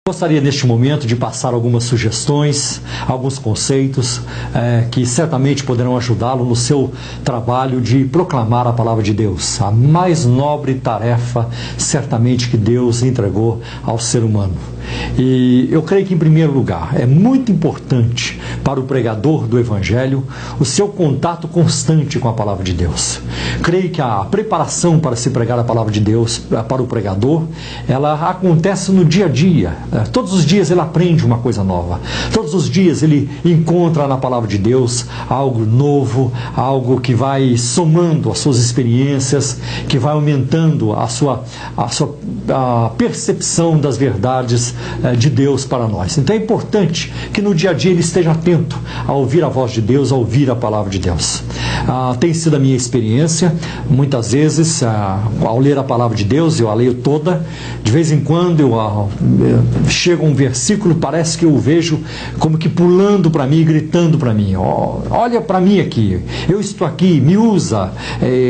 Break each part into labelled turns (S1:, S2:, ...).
S1: Gostaria neste momento de passar algumas sugestões, alguns conceitos que certamente poderão ajudá-lo no seu trabalho de proclamar a palavra de Deus. A mais nobre tarefa certamente que Deus entregou ao ser humano. E eu creio que, em primeiro lugar, é muito importante para o pregador do Evangelho o seu contato constante com a palavra de Deus. Creio que a preparação para se pregar a palavra de Deus para o pregador, ela acontece no dia a dia. Todos os dias ele aprende uma coisa nova. Todos os dias ele encontra na palavra de Deus algo novo, algo que vai somando as suas experiências, que vai aumentando a sua percepção das verdades de Deus para nós. Então é importante que no dia a dia ele esteja atento a ouvir a voz de Deus, a ouvir a palavra de Deus. Tem sido a minha experiência, muitas vezes, ao ler a palavra de Deus, eu a leio toda, de vez em quando chega um versículo, parece que eu o vejo como que pulando para mim, gritando para mim: olha para mim aqui, eu estou aqui, me usa,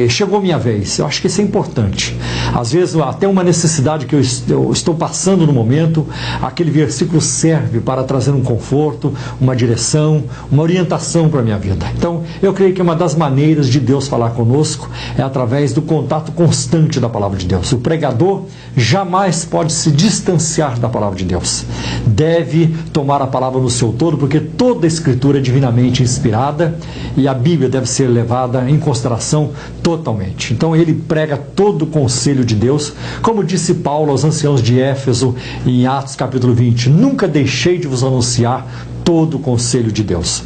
S1: chegou minha vez. Eu acho que isso é importante. Às vezes, até uma necessidade que eu estou passando no momento, aquele versículo serve para trazer um conforto, uma direção, uma orientação para a minha vida. Então, eu creio que uma das maneiras de Deus falar conosco é através do contato constante da palavra de Deus. O pregador jamais pode se distanciar da palavra de Deus. Deve tomar a palavra no seu todo, porque toda a Escritura é divinamente inspirada e a Bíblia deve ser levada em consideração totalmente. Então, ele prega todo o conselho de Deus, como disse Paulo aos anciãos de Éfeso em Atos capítulo 20: nunca deixei de vos anunciar todo o conselho de Deus.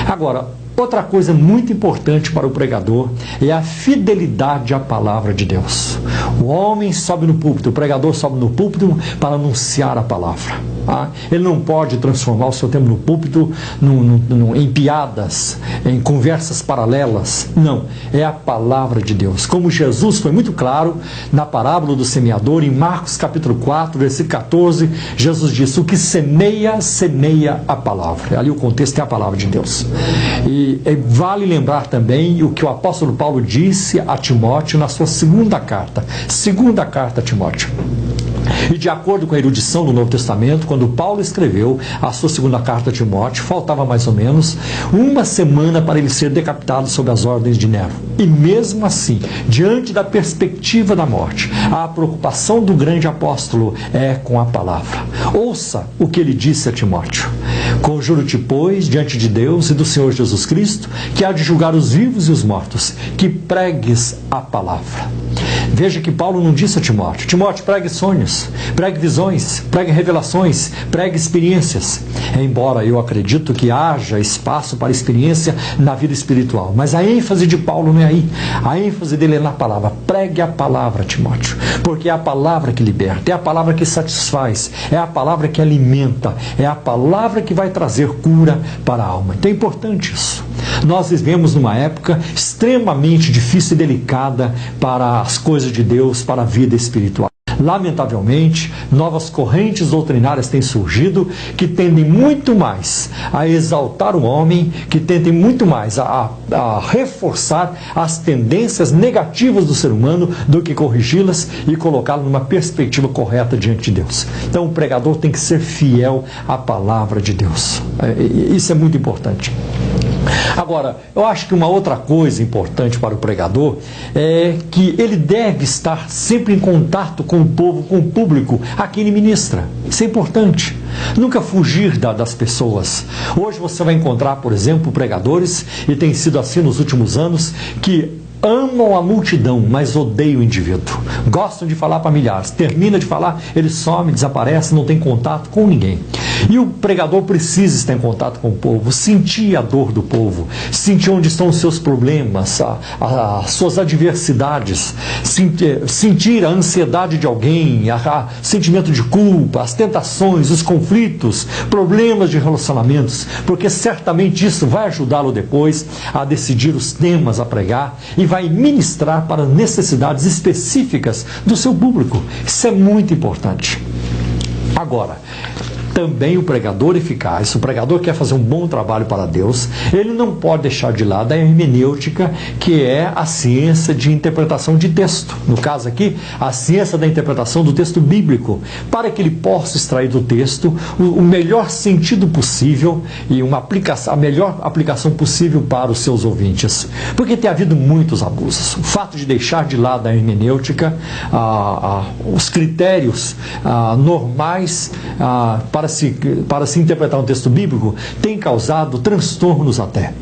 S1: Agora, outra coisa muito importante para o pregador é a fidelidade à palavra de Deus. O homem sobe no púlpito, o pregador sobe no púlpito para anunciar a palavra. Ele não pode transformar o seu tempo no púlpito em piadas, em conversas paralelas. Não, é a palavra de Deus. Como Jesus foi muito claro na parábola do semeador, em Marcos capítulo 4, versículo 14, Jesus disse: o que semeia, semeia a palavra. Ali o contexto é a palavra de Deus. E vale lembrar também o que o apóstolo Paulo disse a Timóteo na sua segunda carta a Timóteo. E de acordo com a erudição do Novo Testamento, quando Paulo escreveu a sua segunda carta a Timóteo, faltava mais ou menos uma semana para ele ser decapitado sob as ordens de Nero. E mesmo assim, diante da perspectiva da morte, a preocupação do grande apóstolo é com a palavra. Ouça o que ele disse a Timóteo: conjuro-te, pois, diante de Deus e do Senhor Jesus Cristo, que há de julgar os vivos e os mortos, que pregues a palavra. Veja que Paulo não disse a Timóteo: Timóteo, pregue sonhos, pregue visões, pregue revelações, pregue experiências. Embora eu acredito que haja espaço para experiência na vida espiritual, mas a ênfase de Paulo não é aí. A ênfase dele é na palavra. Pregue a palavra, Timóteo, porque é a palavra que liberta, é a palavra que satisfaz, é a palavra que alimenta, é a palavra que vai trazer cura para a alma. Então é importante isso. Nós vivemos numa época extremamente difícil e delicada para as coisas de Deus, para a vida espiritual. Lamentavelmente, novas correntes doutrinárias têm surgido que tendem muito mais a exaltar o homem, que tendem muito mais a reforçar as tendências negativas do ser humano do que corrigi-las e colocá-lo numa perspectiva correta diante de Deus. Então o pregador tem que ser fiel à palavra de Deus. Isso é muito importante. Agora, eu acho que uma outra coisa importante para o pregador é que ele deve estar sempre em contato com o povo, com o público a quem ele ministra. Isso é importante. Nunca fugir das pessoas. Hoje você vai encontrar, por exemplo, pregadores, e tem sido assim nos últimos anos, que amam a multidão, mas odeiam o indivíduo. Gostam de falar para milhares. Termina de falar, ele some, desaparece, não tem contato com ninguém. E o pregador precisa estar em contato com o povo, sentir a dor do povo, sentir onde estão os seus problemas, as suas adversidades, sentir a ansiedade de alguém, o sentimento de culpa, as tentações, os conflitos, problemas de relacionamentos, porque certamente isso vai ajudá-lo depois a decidir os temas a pregar e vai ministrar para necessidades específicas do seu público. Isso é muito importante. Agora, também o pregador eficaz, o pregador que quer fazer um bom trabalho para Deus, ele não pode deixar de lado a hermenêutica, que é a ciência de interpretação de texto. No caso aqui, a ciência da interpretação do texto bíblico, para que ele possa extrair do texto o melhor sentido possível e a melhor aplicação possível para os seus ouvintes. Porque tem havido muitos abusos. O fato de deixar de lado a hermenêutica, os critérios normais para se interpretar um texto bíblico, tem causado transtornos até.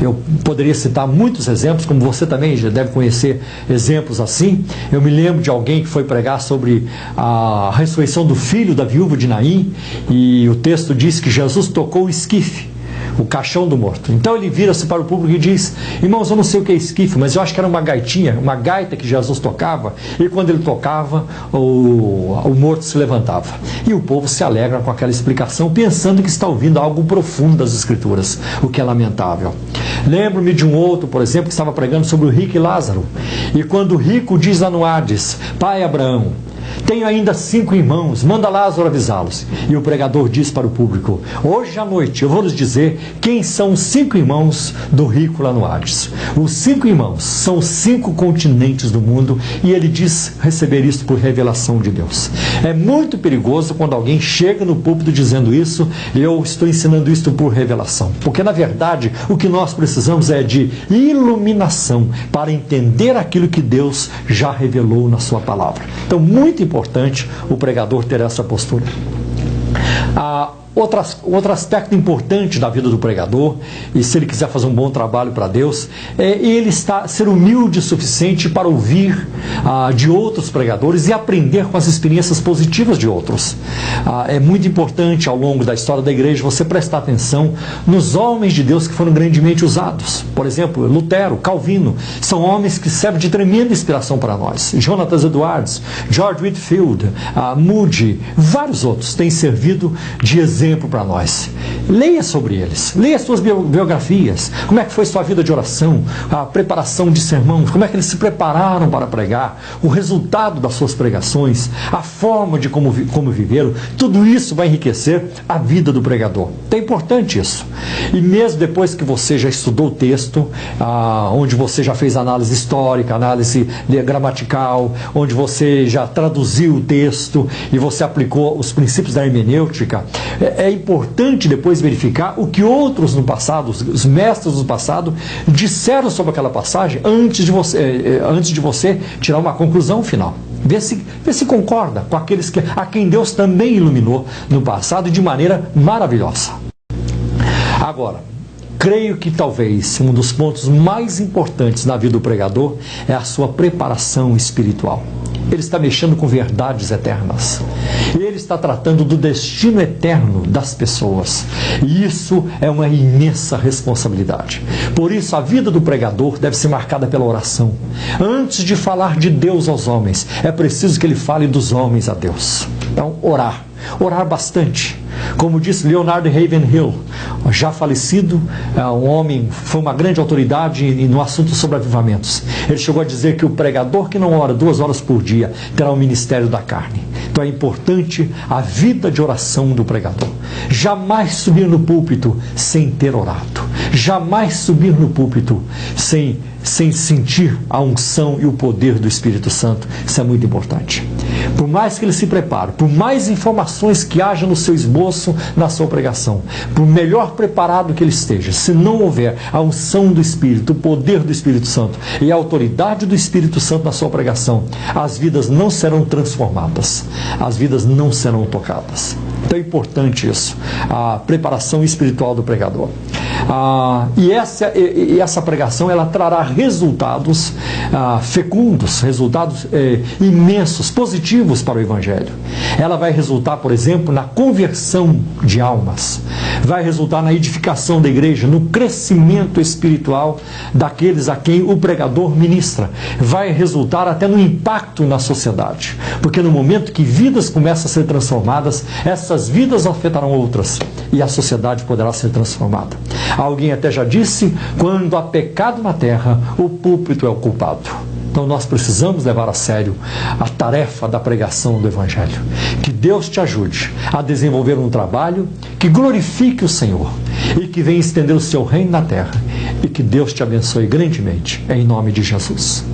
S1: Eu poderia citar muitos exemplos, como você também já deve conhecer exemplos assim. Eu me lembro de alguém que foi pregar sobre a ressurreição do filho da viúva de Naim, e o texto diz que Jesus tocou o esquife, o caixão do morto. Então ele vira-se para o público e diz: irmãos, eu não sei o que é esquife, mas eu acho que era uma gaitinha, uma gaita que Jesus tocava, e quando ele tocava, o morto se levantava. E o povo se alegra com aquela explicação, pensando que está ouvindo algo profundo das Escrituras, o que é lamentável. Lembro-me de um outro, por exemplo, que estava pregando sobre o rico e Lázaro, e quando o rico diz lá no Hades: pai Abraão, tenho ainda 5 irmãos, manda Lázaro avisá-los. E o pregador diz para o público: hoje à noite eu vou lhes dizer quem são os 5 irmãos do rico lá no Hades. Os 5 irmãos são os 5 continentes do mundo, e ele diz receber isso por revelação de Deus. É muito perigoso quando alguém chega no púlpito dizendo isso: eu estou ensinando isso por revelação. Porque na verdade o que nós precisamos é de iluminação para entender aquilo que Deus já revelou na sua palavra. Então, muito importante o pregador ter essa postura. Outro aspecto importante da vida do pregador, e se ele quiser fazer um bom trabalho para Deus, é ele ser humilde o suficiente para ouvir de outros pregadores e aprender com as experiências positivas de outros. É muito importante ao longo da história da igreja você prestar atenção nos homens de Deus que foram grandemente usados. Por exemplo, Lutero, Calvino, são homens que servem de tremenda inspiração para nós. Jonathan Edwards, George Whitefield, Moody, vários outros têm servido de exemplo para nós. Leia sobre eles, leia suas biografias, como é que foi sua vida de oração, a preparação de sermão, como é que eles se prepararam para pregar, o resultado das suas pregações, a forma de como viveram. Tudo isso vai enriquecer a vida do pregador. É importante isso. E mesmo depois que você já estudou o texto, onde você já fez análise histórica, análise gramatical, onde você já traduziu o texto e você aplicou os princípios da hermenêutica, é importante depois verificar o que outros no passado, os mestres do passado, disseram sobre aquela passagem antes de você tirar uma conclusão final. Vê se concorda com aqueles a quem Deus também iluminou no passado e de maneira maravilhosa. Agora, creio que talvez um dos pontos mais importantes na vida do pregador é a sua preparação espiritual. Ele está mexendo com verdades eternas. Ele está tratando do destino eterno das pessoas. E isso é uma imensa responsabilidade. Por isso, a vida do pregador deve ser marcada pela oração. Antes de falar de Deus aos homens, é preciso que ele fale dos homens a Deus. Então, orar. Orar bastante. Como disse Leonard Ravenhill, já falecido, um homem, foi uma grande autoridade no assunto sobre avivamentos. Ele chegou a dizer que o pregador que não ora 2 horas por dia terá o ministério da carne. Então é importante a vida de oração do pregador. Jamais subir no púlpito sem ter orado. Jamais subir no púlpito sem sentir a unção e o poder do Espírito Santo. Isso é muito importante. Por mais que ele se prepare, por mais informações que haja no seu esboço, na sua pregação, por melhor preparado que ele esteja, se não houver a unção do Espírito, o poder do Espírito Santo e a autoridade do Espírito Santo na sua pregação, as vidas não serão transformadas, as vidas não serão tocadas. Então é importante isso, a preparação espiritual do pregador. E essa pregação ela trará resultados fecundos, resultados imensos, positivos para o Evangelho. Ela vai resultar, por exemplo, na conversão de almas, vai resultar na edificação da igreja, no crescimento espiritual daqueles a quem o pregador ministra, vai resultar até no impacto na sociedade, porque no momento que vidas começam a ser transformadas, essas vidas afetarão outras e a sociedade poderá ser transformada. Alguém até já disse: quando há pecado na terra, o púlpito é o culpado. Então nós precisamos levar a sério a tarefa da pregação do Evangelho. Que Deus te ajude a desenvolver um trabalho que glorifique o Senhor e que venha estender o seu reino na terra. E que Deus te abençoe grandemente, em nome de Jesus.